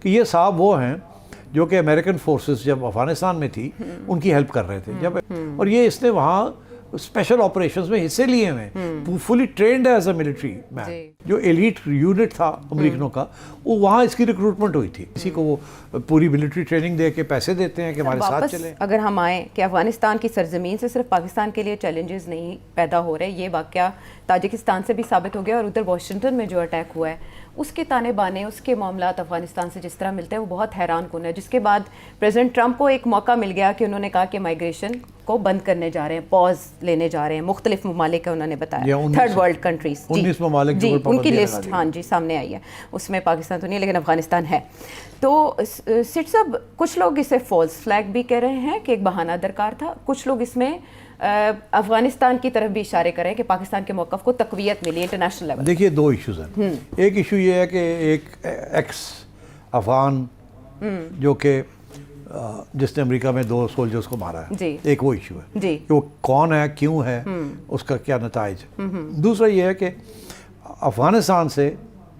کہ یہ صاحب وہ ہیں جو کہ امریکن فورسز جب افغانستان میں تھی ان کی ہیلپ کر رہے تھے جب اور یہ اس نے وہاں اسپیشل آپریشنز میں حصے لیے ہوئے fully trained as a military مین جو ایلیٹ یونٹ تھا امریکنوں کا وہ وہاں اس کی ریکروٹمنٹ ہوئی تھی کسی کو وہ پوری ملٹری ٹریننگ دے کے پیسے دیتے ہیں کہ ہمارے ساتھ چلیں. اگر ہم آئیں کہ افغانستان کی سرزمین سے صرف پاکستان کے لیے چیلنجز نہیں پیدا ہو رہے, یہ واقعہ تاجکستان سے بھی ثابت ہو گیا اور ادھر واشنگٹن میں جو اٹیک ہوا ہے اس کے تانے بانے اس کے معاملات افغانستان سے جس طرح ملتے ہیں وہ بہت حیران کن ہے, جس کے بعد پریزیڈنٹ ٹرمپ کو ایک موقع مل گیا کہ انہوں نے کہا کہ مائیگریشن کو بند کرنے جا رہے ہیں, پاز لینے جا رہے ہیں. مختلف ممالک کا انہوں نے بتایا, تھرڈ ورلڈ کنٹریز 19 ممالک جی ان کی لسٹ ہاں جی سامنے آئی ہے, اس میں پاکستان تو نہیں لیکن افغانستان ہے. تو سٹ صاحب کچھ لوگ اسے فالس فلیگ بھی کہہ رہے ہیں کہ ایک بہانہ درکار تھا, کچھ لوگ اس میں افغانستان کی طرف بھی اشارے کریں کہ پاکستان کے موقف کو تقویت ملی انٹرنیشنل لیول. دیکھیے دو ایشوز ہیں, ایک ایشو یہ ہے کہ ایک ایکس افغان جو کہ جس نے امریکہ میں 2 سولجرز کو مارا ہے, ایک وہ ایشو ہے کہ وہ کون ہے, کیوں ہے, اس کا کیا نتائج. دوسرا یہ ہے کہ افغانستان سے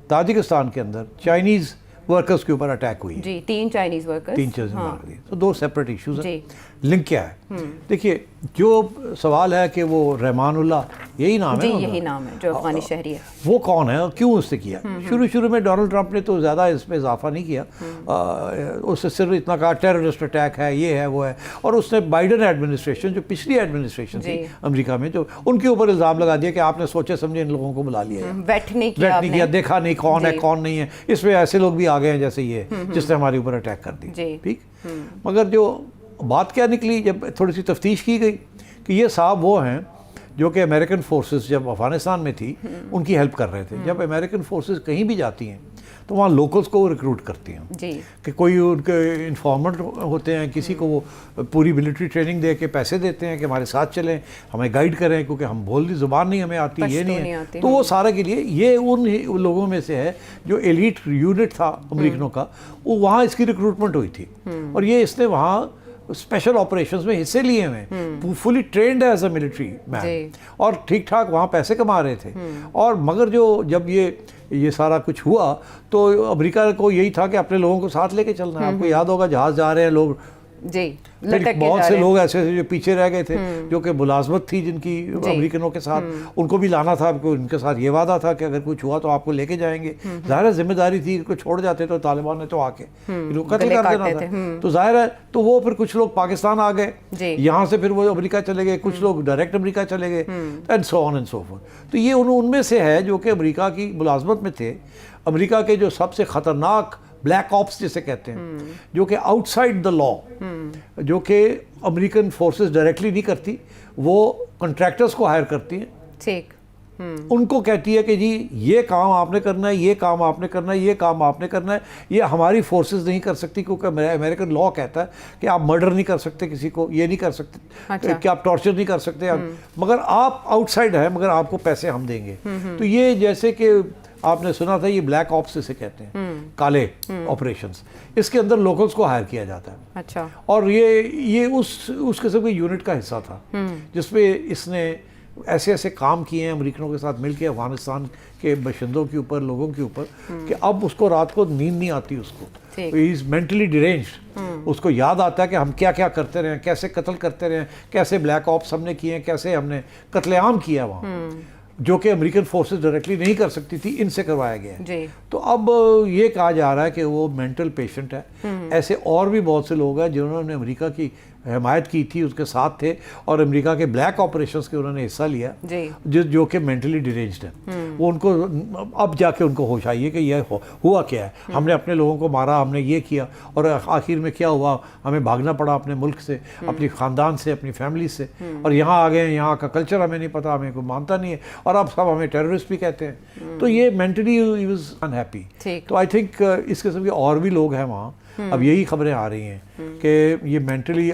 تاجکستان کے اندر چائنیز ورکرز کے اوپر اٹیک ہوئی جی 3 چائنیز ورکرز 3 چیزیں مار دی. تو 2 سیپریٹ ایشوز ہیں. لنک کیا ہے؟ دیکھیے جو سوال ہے کہ وہ رحمان اللہ یہی نام ہے, یہی نام ہے جو افغانی شہری ہے, وہ کون ہے اور کیوں اس نے کیا. شروع میں ڈونلڈ ٹرمپ نے تو زیادہ اس پہ اضافہ نہیں کیا, اس نے صرف اتنا کہا ٹیررسٹ اٹیک ہے, یہ ہے وہ ہے, اور اس نے بائیڈن ایڈمنسٹریشن جو پچھلی ایڈمنسٹریشن تھی امریکہ میں جو ان کے اوپر الزام لگا دیا کہ آپ نے سوچے سمجھے ان لوگوں کو بلا لیا ہے, ویٹ نہیں کیا, دیکھا نہیں کون ہے کون نہیں ہے. اس میں ایسے لوگ بھی آ گئے ہیں جیسے یہ جس نے ہمارے اوپر اٹیک کر دی. ٹھیک, مگر جو بات کیا نکلی جب تھوڑی سی تفتیش کی گئی کہ یہ صاحب وہ ہیں جو کہ امریکن فورسز جب افغانستان میں تھی ان کی ہیلپ کر رہے تھے. جب امریکن فورسز کہیں بھی جاتی ہیں تو وہاں لوکلز کو ریکروٹ کرتی ہیں کہ کوئی ان کے انفارمنٹ ہوتے ہیں, کسی کو وہ پوری ملٹری ٹریننگ دے کے پیسے دیتے ہیں کہ ہمارے ساتھ چلیں, ہمیں گائیڈ کریں, کیونکہ ہم بولنے زبان نہیں ہمیں آتی, یہ نہیں ہے. تو وہ سارے کے لیے یہ ان لوگوں میں سے ہے جو ایلیٹ یونٹ تھا امریکنوں کا, وہ وہاں اس کی ریکروٹمنٹ ہوئی تھی اور یہ اس نے وہاں اسپیشل آپریشنز میں حصے لیے ہوئے fully trained as a military مین اور ٹھیک ٹھاک وہاں پیسے کما رہے تھے. اور مگر جب یہ سارا کچھ ہوا تو امریکہ کو یہی تھا کہ اپنے لوگوں کو ساتھ لے کے چلنا ہے. آپ کو یاد ہوگا جہاز جا رہے ہیں لوگ, بہت سے لوگ ایسے جو پیچھے رہ گئے تھے جو کہ ملازمت تھی جن کی امریکنوں کے ساتھ, ان کو بھی لانا تھا. ان کے ساتھ یہ وعدہ تھا کہ اگر کچھ ہوا تو آپ کو لے کے جائیں گے. ظاہر ہے ذمہ داری تھی, ان کو چھوڑ جاتے تو طالبان نے تو آ کے قتل کر دینا تھا. تو ظاہر ہے تو وہ پھر کچھ لوگ پاکستان آ گئے, یہاں سے پھر وہ امریکہ چلے گئے, کچھ لوگ ڈائریکٹ امریکہ چلے گئے, and so on and so forth. تو یہ ان میں سے ہے جو کہ امریکہ کی ملازمت میں تھے. امریکہ کے جو سب سے خطرناک بلیک آپس جسے کہتے ہیں, جو کہ آؤٹ سائڈ دا لا, جو کہ امریکن فورسز ڈائریکٹلی نہیں کرتی, وہ کنٹریکٹرز کو ہائر کرتی ہیں. ٹھیک, ان کو کہتی ہے کہ جی یہ کام آپ نے کرنا ہے, یہ کام آپ نے کرنا ہے, یہ کام آپ نے کرنا ہے. یہ ہماری فورسز نہیں کر سکتی کیونکہ امریکن لا کہتا ہے کہ آپ مرڈر نہیں کر سکتے کسی کو, یہ نہیں کر سکتے کہ آپ ٹارچر نہیں کر سکتے, مگر آپ آؤٹ سائڈ ہیں, مگر آپ کو پیسے ہم دیں گے. تو یہ جیسے کہ آپ نے سنا تھا یہ بلیک آپس سے کہتے ہیں, کالے آپریشنز, اس کے اندر لوکلز کو ہائر کیا جاتا ہے. اچھا, اور یہ اس قسم کی یونٹ کا حصہ تھا جس پہ اس نے ایسے کام کیے ہیں امریکنوں کے ساتھ مل کے افغانستان کے باشندوں کے اوپر, لوگوں کے اوپر, کہ اب اس کو رات کو نیند نہیں آتی. اس کو ہی از مینٹلی ڈیرینجڈ. اس کو یاد آتا ہے کہ ہم کیا کیا کرتے رہے ہیں, کیسے قتل کرتے رہے ہیں, کیسے بلیک آپس ہم نے کیے ہیں, کیسے ہم نے قتل عام کیا وہاں, جو کہ امریکن فورسز ڈائریکٹلی نہیں کر سکتی تھی, ان سے کروایا گیا ہے. تو اب یہ کہا جا رہا ہے کہ وہ مینٹل پیشنٹ ہے. ایسے اور بھی بہت سے لوگ ہیں جنہوں نے امریکہ کی حمایت کی تھی, اس کے ساتھ تھے اور امریکہ کے بلیک آپریشنز کے انہوں نے حصہ لیا, جو کہ مینٹلی ڈیرینجڈ ہیں. وہ ان کو اب جا کے ان کو ہوش آئی ہے کہ یہ ہوا کیا ہے, ہم نے اپنے لوگوں کو مارا, ہم نے یہ کیا, اور آخر میں کیا ہوا, ہمیں بھاگنا پڑا اپنے ملک سے, اپنی خاندان سے, اپنی فیملی سے, اور یہاں آ گئے ہیں, یہاں کا کلچر ہمیں نہیں پتا, ہمیں کوئی مانتا نہیں ہے, اور اب سب ہمیں ٹیررسٹ بھی کہتے ہیں. تو یہ مینٹلی ہی واز انہیپی. تو آئی تھنک اس قسم کے اور بھی لوگ ہیں وہاں. اب یہی خبریں آ رہی ہیں کہ یہ مینٹلی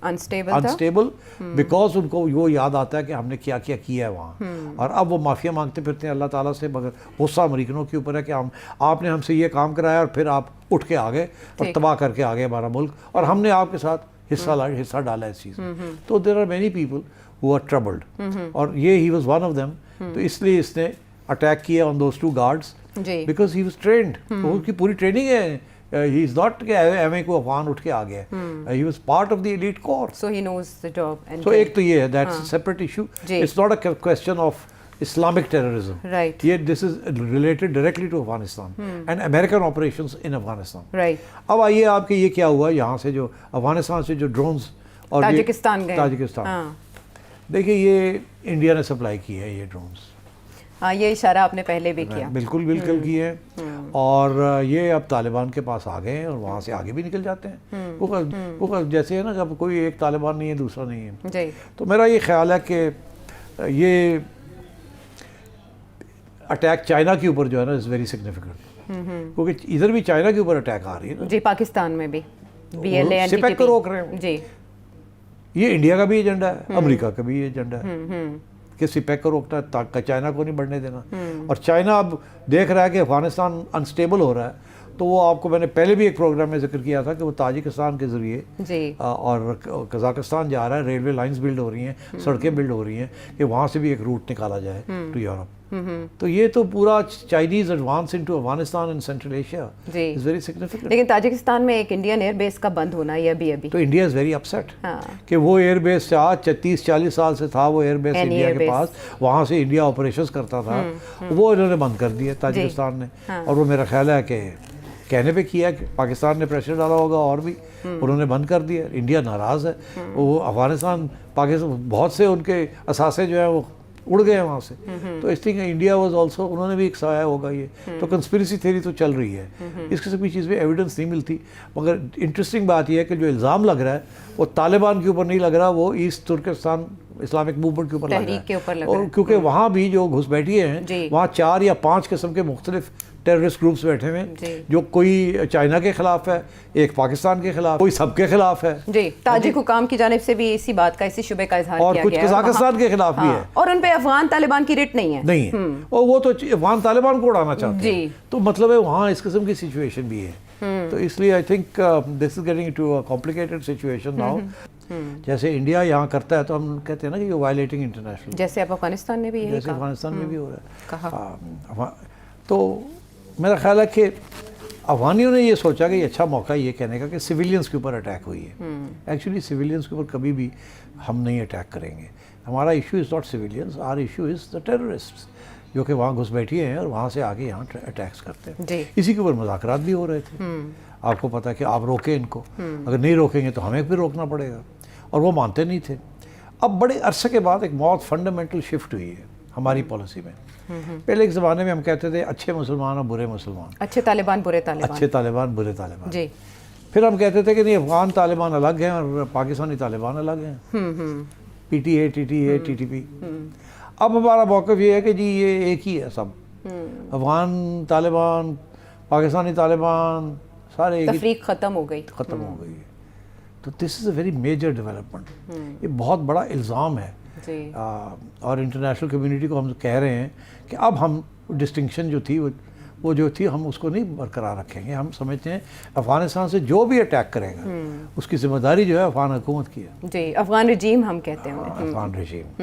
انسٹیبل بیکاز ان کو وہ یاد آتا ہے کہ ہم نے کیا کیا ہے وہاں, اور اب وہ معافیا مانگتے پھرتے ہیں اللہ تعالیٰ سے. مگر غصہ امریکنوں کے اوپر ہے کہ آپ نے ہم سے یہ کام کرایا اور پھر آپ اٹھ کے آ گئے اور تباہ کر کے آ گئے ہمارا ملک, اور ہم نے آپ کے ساتھ حصہ ڈالا اس چیز میں. تو there are many people who are troubled, اور یہ he was one of them. تو اس لیے اس نے اٹیک کیا آن دوز 2 گارڈز, جی بیکاز ہی واز ٹرینڈ, اس کی پوری ٹریننگ ہے. ہی از ناٹ کہ ایم اے کو افغان اٹھ کے آ گیا, he was part of the elite corps. So he knows the job. So ایک تو یہ ہے, that's separate issue. It's not a question of Islamic terrorism. Right. یہ this is related directly to Afghanistan and American operations in Afghanistan. Right. اب آئیے آپ کے یہ کیا ہوا یہاں سے جو افغانستان سے جو ڈرونز اور تاجکستان گئے. تاجکستان دیکھیے یہ انڈیا نے سپلائی کی ہے یہ ڈرونز. ہاں یہ اشارہ آپ نے پہلے بھی کیا. بالکل بالکل کی ہے, اور یہ اب طالبان کے پاس آ گئے ہیں اور وہاں سے آگے بھی نکل جاتے ہیں. وہ جیسے ہے نا کہ اب کوئی ایک طالبان نہیں ہے دوسرا نہیں ہے. جی. تو میرا یہ خیال ہے کہ یہ اٹیک چائنا کے اوپر جو ہے نا از ویری سگنیفیکنٹ, کیونکہ ادھر بھی چائنا کے اوپر اٹیک آ رہی ہے نا. جی پاکستان میں بھی سپیک کو روک رہے ہیں. جی یہ انڈیا کا بھی ایجنڈا ہے, امریکہ کا بھی ایجنڈا ہے کہ سپیک کو روکنا ہے تاکہ چائنا کو نہیں بڑھنے دینا. اور چائنا اب دیکھ رہا ہے کہ افغانستان انسٹیبل ہو رہا ہے, تو وہ آپ کو میں نے پہلے بھی ایک پروگرام میں ذکر کیا تھا کہ وہ تاجکستان کے ذریعے اور قزاقستان جا رہا ہے, ریلوے لائنز بلڈ ہو رہی ہیں, سڑکیں بلڈ ہو رہی ہیں کہ وہاں سے بھی ایک روٹ نکالا جائے ٹو یورپ. تو یہ تو پورا Chinese advance into Afghanistan and central Asia is very significant. لیکن تاجکستان میں ایک انڈین ایئر بیس کا بند ہونا یہ ابھی تو انڈیا از ویری اپسیٹ کہ وہ ایئر بیس 30-40 سال سے تھا وہ ایئر بیس انڈیا کے پاس, وہاں سے انڈیا آپریشنز کرتا تھا, وہ انہوں نے بند کر دیا تاجکستان نے. اور وہ میرا خیال ہے کہ کہنے پہ کیا کہ پاکستان نے پریشر ڈالا ہوگا اور بھی انہوں نے بند کر دیا. انڈیا ناراض ہے, وہ افغانستان پاکستان بہت سے ان کے اثاثے جو ہیں وہ اڑ گئے وہاں سے. تو اس لیے انڈیا واز آلسو, انہوں نے بھی ایک سایہ ہوگا یہ. تو کنسپریسی تھیوری تو چل رہی ہے, اس قسم کی چیز میں ایویڈنس نہیں ملتی. مگر انٹرسٹنگ بات یہ ہے کہ جو الزام لگ رہا ہے وہ طالبان کے اوپر نہیں لگ رہا, وہ ایسٹ ترکستان اسلامک موومنٹ کے اوپر لگ رہا ہے. اور کیونکہ وہاں بھی جو گھس بیٹھیے ہیں وہاں 4 یا 5 قسم کے مختلف ٹیررسٹ گروپس بیٹھے ہوئے ہیں, جو کوئی چائنا کے خلاف ہے, ایک پاکستان کے خلاف, کوئی سب کے خلاف ہے. جی تاجک حکام کی جانب سے بھی اسی بات کا, اسی شبے کا اظہار اور کیا کچھ گیا ہے, قزاقستان کے خلاف بھی ہے, اور ان پہ افغان طالبان کی رٹ نہیں ہے. اور وہ تو افغان طالبان کو اڑانا چاہتے ہیں. تو مطلب ہے وہاں اس قسم کی سچویشن بھی ہے. تو اس لیے I think this is getting to a complicated situation now. جیسے انڈیا یہاں کرتا ہے تو ہم کہتے ہیں نا کہ یہ وائلیٹنگ انٹرنیشنل, جیسے اب افغانستان نے بھی یہی جیسے افغانستان میں بھی ہو رہا ہے. تو میرا خیال ہے کہ افغانیوں نے یہ سوچا کہ یہ اچھا موقع یہ کہنے کا کہ سویلینز کے اوپر اٹیک ہوئی ہے. ایکچولی سویلینز کے اوپر کبھی بھی ہم نہیں اٹیک کریں گے. ہمارا issue is not civilians, our issue is the terrorist جو کہ وہاں گھس بیٹھے ہیں اور وہاں سے آگے یہاں اٹیکس کرتے ہیں. اسی کے اوپر مذاکرات بھی ہو رہے تھے. آپ کو پتہ ہے کہ آپ روکیں ان کو, اگر نہیں روکیں گے تو ہمیں بھی روکنا پڑے گا, اور وہ مانتے نہیں تھے. اب بڑے عرصے کے بعد ایک بہت فنڈامنٹل شفٹ ہوئی ہے ہماری پالیسی میں. پہلے ایک زمانے میں ہم کہتے تھے اچھے مسلمان اور برے مسلمان, اچھے طالبان برے طالبان, اچھے طالبان برے طالبان. جی پھر ہم کہتے تھے کہ نہیں افغان طالبان الگ ہیں اور پاکستانی طالبان الگ ہیں, P T A, T T A, T T P. اب ہمارا موقف یہ ہے کہ جی یہ ایک ہی ہے سب, افغان طالبان پاکستانی طالبان سارے ایک ہی, تفریق ختم ہو گئی. تو دس از اے ویری میجر ڈیولپمنٹ. یہ بہت بڑا الزام ہے. اور انٹرنیشنل کمیونٹی کو ہم کہہ رہے ہیں کہ اب ہم ڈسٹنکشن جو تھی وہ جو تھی ہم اس کو نہیں برقرار رکھیں گے. ہم سمجھتے ہیں افغانستان سے جو بھی اٹیک کرے گا اس کی ذمہ داری جو ہے افغان حکومت کی ہے. جی افغان رجیم ہم کہتے ہیں, افغان رجیم.